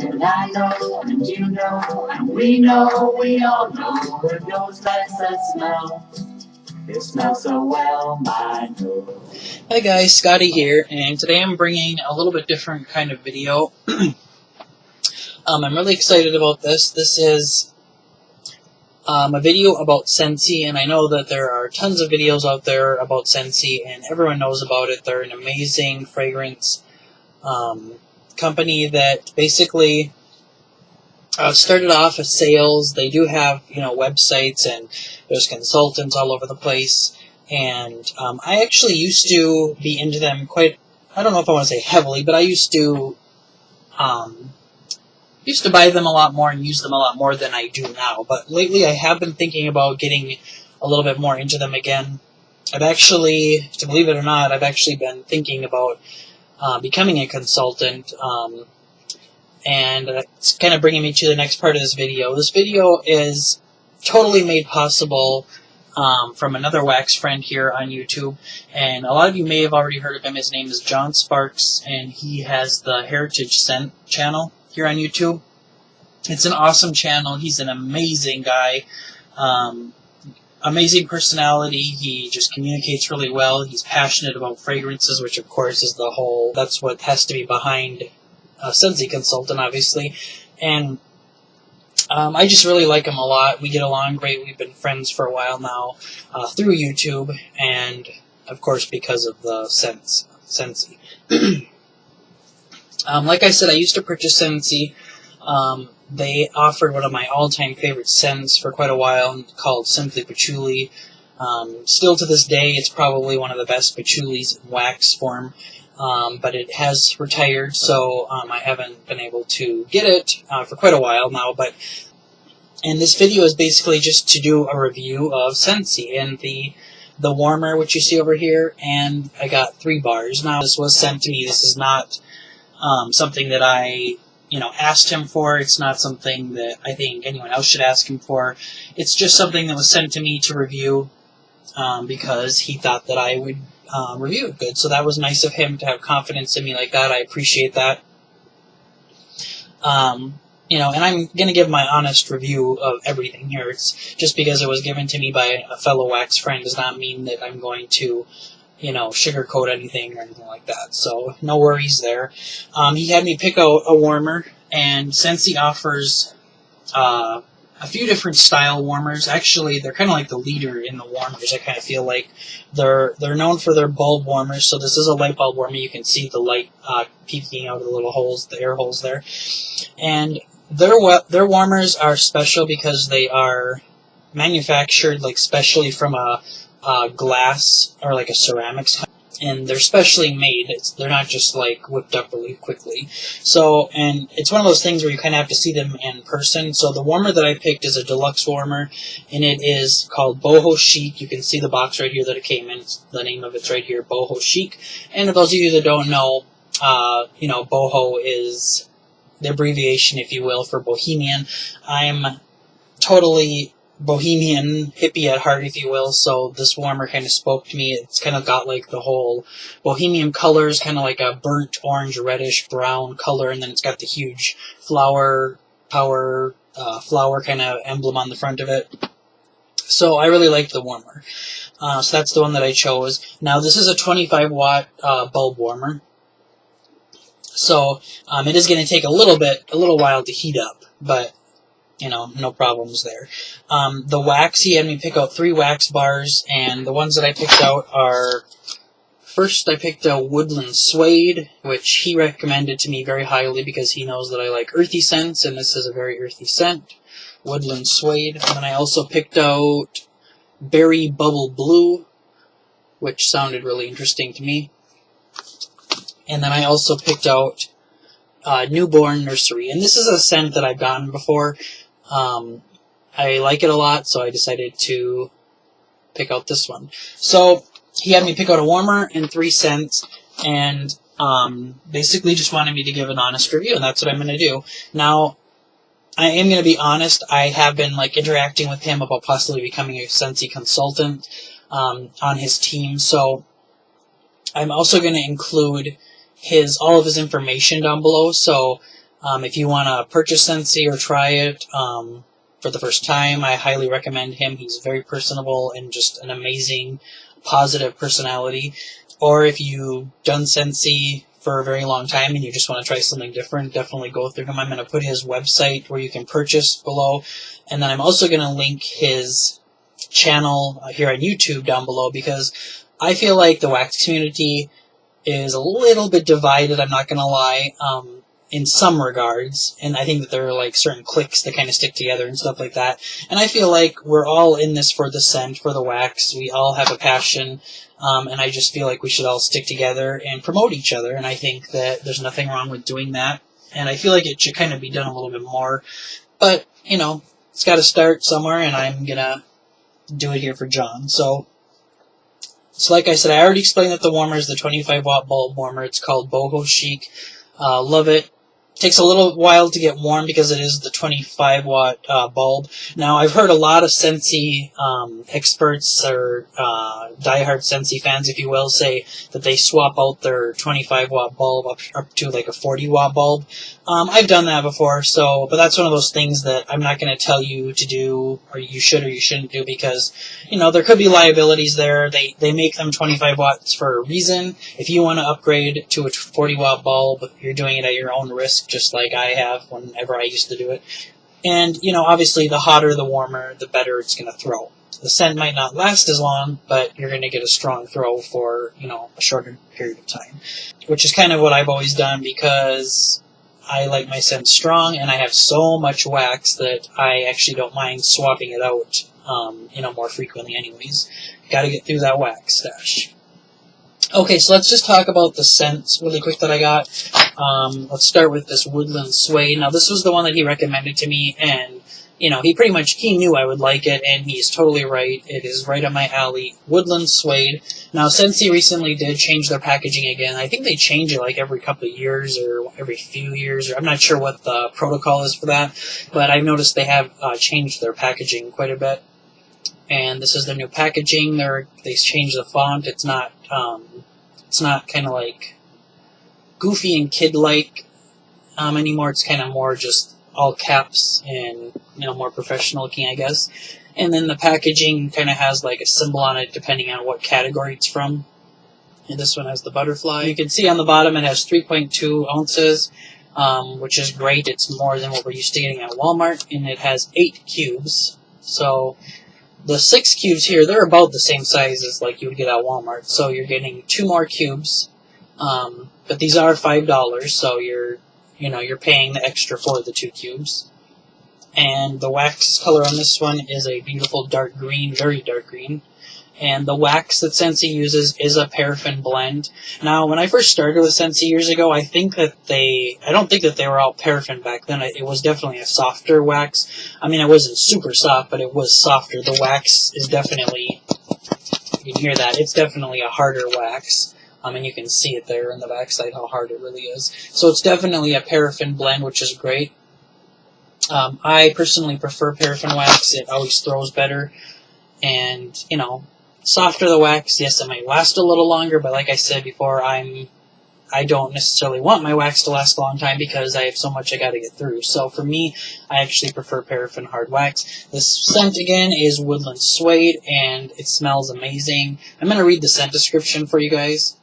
And I know, and you know, and we all know it goes like that smell. It smells so well, my nose. Hi guys, Scottie here, and today I'm bringing a little bit different kind of video. I'm really excited about this. This is a video about SCENTSY, and I know that there are tons of videos out there about SCENTSY, and everyone knows about it. They're an amazing fragrance company that basically started off as sales. They do have, websites, and there's consultants all over the place. And I actually used to be into them quite, I don't know if I want to say heavily, but I used to buy them a lot more and use them a lot more than I do now. But lately I have been thinking about getting a little bit more into them again. I've actually, to believe it or not, I've actually been thinking about becoming a consultant, and it's kind of bringing me to the next part of this video. This video is totally made possible from another wax friend here on YouTube, and a lot of you may have already heard of him. His name is John Sparks, and he has the Heritage Scent channel here on YouTube. It's an awesome channel. He's an amazing guy, amazing personality. He just communicates really well. He's passionate about fragrances, which of course is that's what has to be behind a SCENTSY consultant, obviously. And I just really like him a lot. We get along great. We've been friends for a while now through YouTube, and of course because of the SCENTSY. Like I said, I used to purchase SCENTSY. They offered one of my all-time favorite scents for quite a while, called Simply Patchouli. Still to this day, it's probably one of the best patchoulis in wax form, but it has retired, so I haven't been able to get it for quite a while now. And this video is basically just to do a review of SCENTSY and the warmer, which you see over here, and I got 3 bars. Now, this was sent to me. This is not something that I asked him for. It's not something that I think anyone else should ask him for. It's just something that was sent to me to review because he thought that I would review it good. So that was nice of him to have confidence in me like that. I appreciate that. And I'm going to give my honest review of everything here. It's just because it was given to me by a fellow wax friend does not mean that I'm going to sugarcoat anything or anything like that. So no worries there. He had me pick out a warmer, and SCENTSY offers a few different style warmers. Actually, they're kind of like the leader in the warmers. I kind of feel like they're known for their bulb warmers. So this is a light bulb warmer. You can see the light peeking out of the little holes, the air holes there. And their warmers are special because they are manufactured specially from a glass or a ceramics, and they're specially made. They're not just whipped up really quickly. So, and it's one of those things where you kind of have to see them in person. So the warmer that I picked is a Deluxe warmer, and it is called BoHo Chic. You can see the box right here that it came in. The name of it's right here, BoHo Chic. And for those of you that don't know, BoHo is the abbreviation, if you will, for Bohemian. I'm totally Bohemian, hippie at heart, if you will, so this warmer kind of spoke to me. It's kind of got the whole Bohemian colors, kind of like a burnt orange, reddish, brown color, and then it's got the huge flower kind of emblem on the front of it. So I really like the warmer. So that's the one that I chose. Now this is a 25 watt bulb warmer. So it is going to take a little while to heat up, but no problems there. The wax, he had me pick out 3 wax bars, and the ones that I picked out are, first I picked a Woodland Suede, which he recommended to me very highly because he knows that I like earthy scents, and this is a very earthy scent, Woodland Suede. And then I also picked out Berry Bubble Blue, which sounded really interesting to me. And then I also picked out Newborn Nursery, and this is a scent that I've gotten before. I like it a lot, so I decided to pick out this one. So he had me pick out a warmer and 3 scents, and basically just wanted me to give an honest review, and that's what I'm going to do. Now, I am going to be honest, I have been interacting with him about possibly becoming a SCENTSY consultant on his team, so I'm also going to include all of his information down below. So If you want to purchase Scentsy or try it for the first time, I highly recommend him. He's very personable and just an amazing, positive personality. Or if you've done Scentsy for a very long time and you just want to try something different, definitely go through him. I'm going to put his website where you can purchase below, and then I'm also going to link his channel here on YouTube down below, because I feel like the wax community is a little bit divided, I'm not going to lie, in some regards, and I think that there are like certain cliques that kind of stick together and stuff like that, and I feel like we're all in this for the scent, for the wax. We all have a passion, and I just feel like we should all stick together and promote each other, and I think that there's nothing wrong with doing that, and I feel like it should kind of be done a little bit more, but, you know, it's got to start somewhere, and I'm gonna do it here for John. So like I said, I already explained that the warmer is the 25 watt bulb warmer. It's called BoHo Chic. Love it. Takes a little while to get warm because it is the 25 watt bulb. Now, I've heard a lot of Scentsy experts or diehard Scentsy fans, if you will, say that they swap out their 25 watt bulb up to like a 40 watt bulb. I've done that before, but that's one of those things that I'm not going to tell you to do, or you should or you shouldn't do, because, you know, there could be liabilities there. They make them 25 watts for a reason. If you want to upgrade to a 40 watt bulb, you're doing it at your own risk, just like I have whenever I used to do it. And, you know, obviously the hotter, the warmer, the better it's going to throw. The scent might not last as long, but you're going to get a strong throw for, you know, a shorter period of time, which is kind of what I've always done, because I like my scent strong, and I have so much wax that I actually don't mind swapping it out, you know, more frequently anyways. Got to get through that wax stash. Okay, so let's just talk about the scents really quick that I got. Let's start with this Woodland Suede. Now, this was the one that he recommended to me, and, you know, he knew I would like it, and he's totally right. It is right up my alley. Woodland Suede. Now, Scentsy recently did change their packaging again. I think they change it like every couple of years or every few years, or I'm not sure what the protocol is for that, but I've noticed they have changed their packaging quite a bit. And this is their new packaging. They changed the font. It's not kind of like goofy and kid-like anymore. It's kind of more just all caps and, you know, more professional looking, I guess. And then the packaging kind of has like a symbol on it depending on what category it's from. And this one has the butterfly. You can see on the bottom it has 3.2 ounces, which is great. It's more than what we're used to getting at Walmart, and it has 8 cubes. So the 6 cubes here, they're about the same size as like you would get at Walmart. So you're getting 2 more cubes. But these are $5, so you're paying the extra for the 2 cubes. And the wax color on this one is a beautiful dark green, very dark green. And the wax that Scentsy uses is a paraffin blend. Now, when I first started with Scentsy years ago, I don't think that they were all paraffin back then. It was definitely a softer wax. I mean, it wasn't super soft, but it was softer. The wax is definitely, you can hear that, it's definitely a harder wax. And you can see it there in the backside how hard it really is. So it's definitely a paraffin blend, which is great. I personally prefer paraffin wax. It always throws better. And, you know, softer the wax, yes, it might last a little longer, but like I said before, I don't necessarily want my wax to last a long time because I have so much I gotta get through. So for me, I actually prefer paraffin hard wax. This scent, again, is Woodland Suede, and it smells amazing. I'm gonna read the scent description for you guys.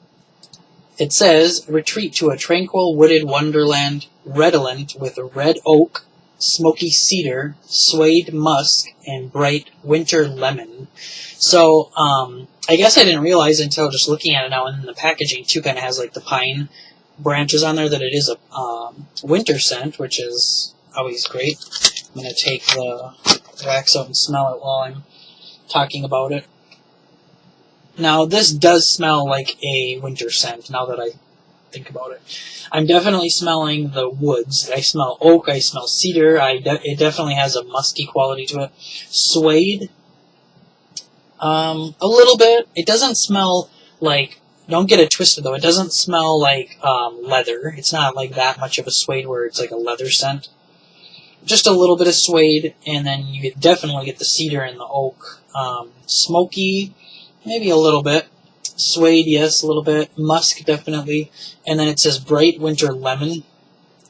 It says, retreat to a tranquil wooded wonderland redolent with red oak, smoky cedar, suede musk, and bright winter lemon. So, I guess I didn't realize until just looking at it now, and the packaging too kind of has like the pine branches on there, that it is a winter scent, which is always great. I'm going to take the wax out and smell it while I'm talking about it. Now, this does smell like a winter scent, now that I think about it. I'm definitely smelling the woods. I smell oak, I smell cedar, it definitely has a musky quality to it. Suede, a little bit. It doesn't smell like, don't get it twisted though, it doesn't smell like leather. It's not like that much of a suede where it's like a leather scent. Just a little bit of suede, and then you definitely get the cedar and the oak. Smoky, maybe a little bit. Suede, yes, a little bit. Musk, definitely. And then it says bright winter lemon.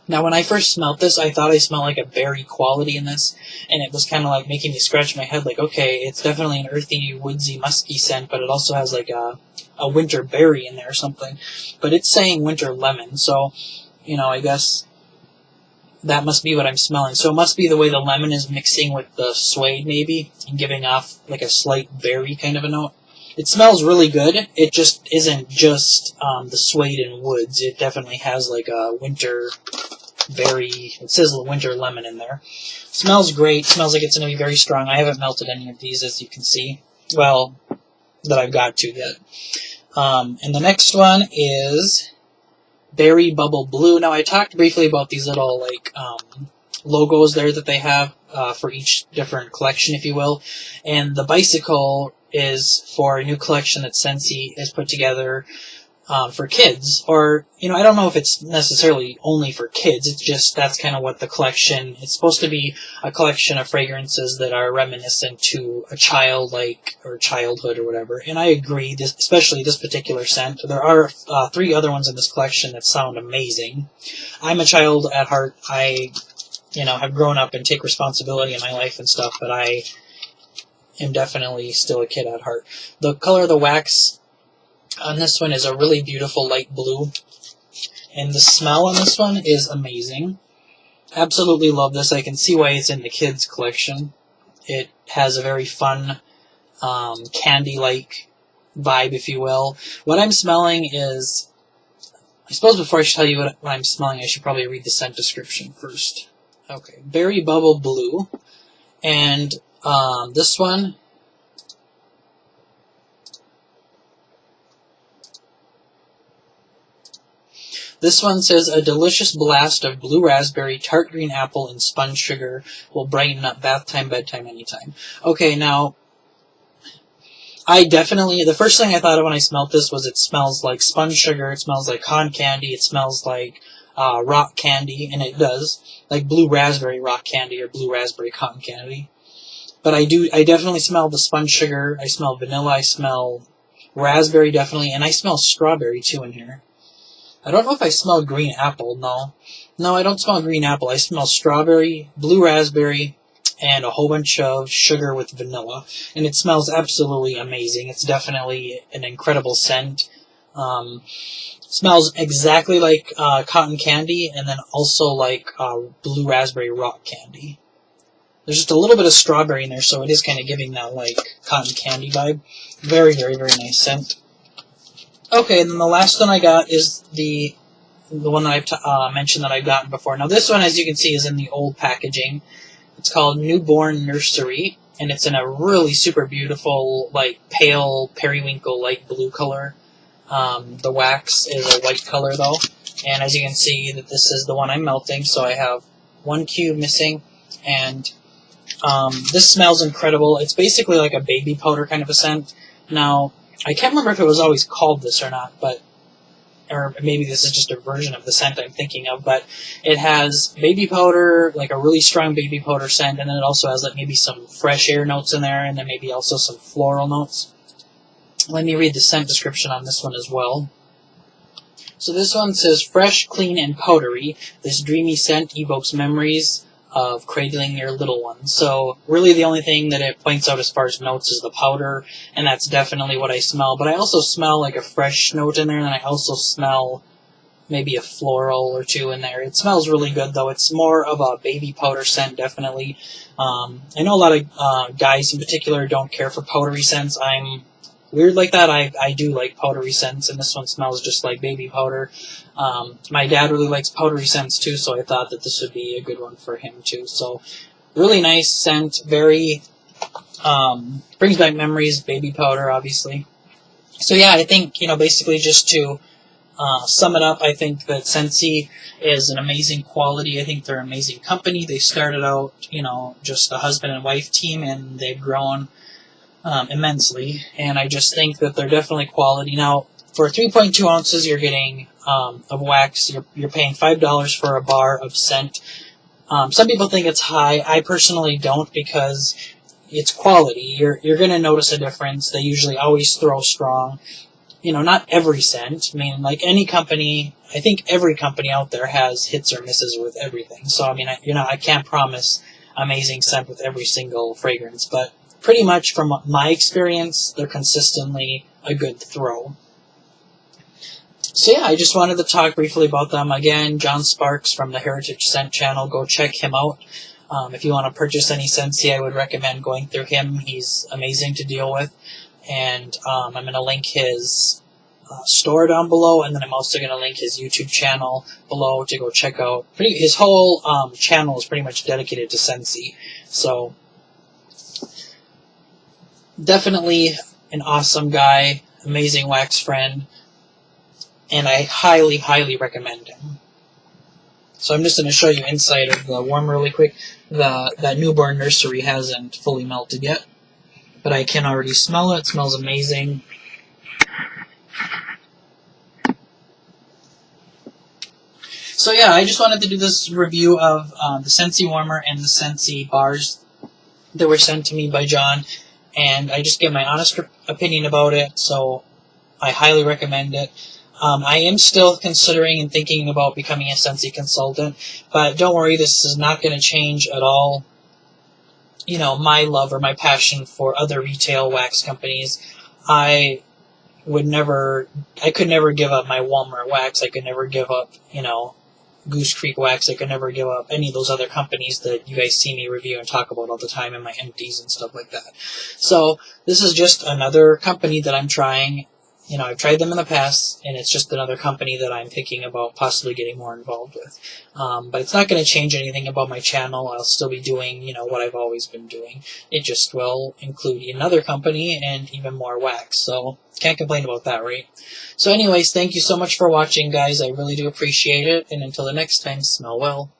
Now, when I first smelled this, I thought I smelled like a berry quality in this, and it was kind of like making me scratch my head like, okay, it's definitely an earthy, woodsy, musky scent, but it also has like a winter berry in there or something. But it's saying winter lemon, so, you know, I guess that must be what I'm smelling. So it must be the way the lemon is mixing with the suede, maybe, and giving off like a slight berry kind of a note. It smells really good. It just isn't just the suede and woods. It definitely has like a winter berry. It says winter lemon in there. Smells great. Smells like it's going to be very strong. I haven't melted any of these, as you can see. Well, that I've got to yet. And the next one is Berry Bubble Blue. Now, I talked briefly about these little like logos there that they have for each different collection, if you will. And the bicycle is for a new collection that Scentsy has put together for kids. Or, you know, I don't know if it's necessarily only for kids. It's just that's kind of what the collection... It's supposed to be a collection of fragrances that are reminiscent to a childlike or childhood or whatever. And I agree, especially this particular scent. There are 3 other ones in this collection that sound amazing. I'm a child at heart. I, you know, have grown up and take responsibility in my life and stuff, but I am definitely still a kid at heart. The color of the wax on this one is a really beautiful light blue. And the smell on this one is amazing. Absolutely love this. I can see why it's in the kids' collection. It has a very fun, candy-like vibe, if you will. What I'm smelling is... I suppose before I tell you what I'm smelling, I should probably read the scent description first. Okay. Berry Bubble Blue. And this one... This one says, a delicious blast of blue raspberry, tart green apple, and sponge sugar will brighten up bath time, bedtime, anytime. Okay, now, the first thing I thought of when I smelled this was it smells like sponge sugar, it smells like cotton candy, it smells like rock candy, and it does, like blue raspberry rock candy or blue raspberry cotton candy. But I definitely smell the sponge sugar, I smell vanilla, I smell raspberry definitely, and I smell strawberry too in here. I don't know if I smell green apple, no. No, I don't smell green apple. I smell strawberry, blue raspberry, and a whole bunch of sugar with vanilla. And it smells absolutely amazing. It's definitely an incredible scent. Smells exactly like cotton candy, and then also like blue raspberry rock candy. There's just a little bit of strawberry in there, so it is kind of giving that like cotton candy vibe. Very, very, very nice scent. Okay, and then the last one I got is the one that I've mentioned that I've gotten before. Now this one, as you can see, is in the old packaging. It's called Newborn Nursery, and it's in a really super beautiful, like, pale periwinkle light blue color. The wax is a white color, though. And as you can see, that this is the one I'm melting, so I have 1 cube missing. And this smells incredible. It's basically like a baby powder kind of a scent. Now, I can't remember if it was always called this or not, or maybe this is just a version of the scent I'm thinking of, but it has baby powder, like a really strong baby powder scent, and then it also has like maybe some fresh air notes in there, and then maybe also some floral notes. Let me read the scent description on this one as well. So this one says, fresh, clean, and powdery. This dreamy scent evokes memories of cradling your little one. So really the only thing that it points out as far as notes is the powder, and that's definitely what I smell. But I also smell like a fresh note in there, and I also smell maybe a floral or two in there. It smells really good, though. It's more of a baby powder scent, definitely. I know a lot of guys in particular don't care for powdery scents. I'm weird like that. I do like powdery scents, and this one smells just like baby powder. My dad really likes powdery scents too, so I thought that this would be a good one for him too. So, really nice scent, very, brings back memories, baby powder, obviously. So yeah, I think, basically just to sum it up, I think that Scentsy is an amazing quality. I think they're an amazing company. They started out, just a husband and wife team, and they've grown immensely, and I just think that they're definitely quality. Now, for 3.2 ounces, you're getting of wax. You're paying $5 for a bar of scent. Some people think it's high. I personally don't, because it's quality. You're going to notice a difference. They usually always throw strong. not every scent. I mean, like any company, I think every company out there has hits or misses with everything. So, I mean, I can't promise amazing scent with every single fragrance, but pretty much from my experience, they're consistently a good throw. So yeah, I just wanted to talk briefly about them. Again, John Sparks from the Heritage Scent channel, go check him out. If you want to purchase any Scentsy, I would recommend going through him. He's amazing to deal with. And I'm going to link his store down below, and then I'm also going to link his YouTube channel below to go check out. His whole channel is pretty much dedicated to Scentsy. So, definitely an awesome guy, amazing wax friend, and I highly, highly recommend him. So I'm just going to show you inside of the warmer really quick. That newborn Nursery hasn't fully melted yet, but I can already smell it. It smells amazing. So yeah, I just wanted to do this review of the Scentsy warmer and the Scentsy bars that were sent to me by John, and I just gave my honest opinion about it, so I highly recommend it. I am still considering and thinking about becoming a Scentsy consultant, but don't worry, this is not going to change at all, my love or my passion for other retail wax companies. I could never give up my Walmart wax. I could never give up, Goose Creek Wax. I could never give up any of those other companies that you guys see me review and talk about all the time in my empties and stuff like that. So this is just another company that I'm trying. I've tried them in the past, and it's just another company that I'm thinking about possibly getting more involved with. But it's not going to change anything about my channel. I'll still be doing, what I've always been doing. It just will include another company and even more wax. So, can't complain about that, right? So anyways, thank you so much for watching, guys. I really do appreciate it. And until the next time, smell well.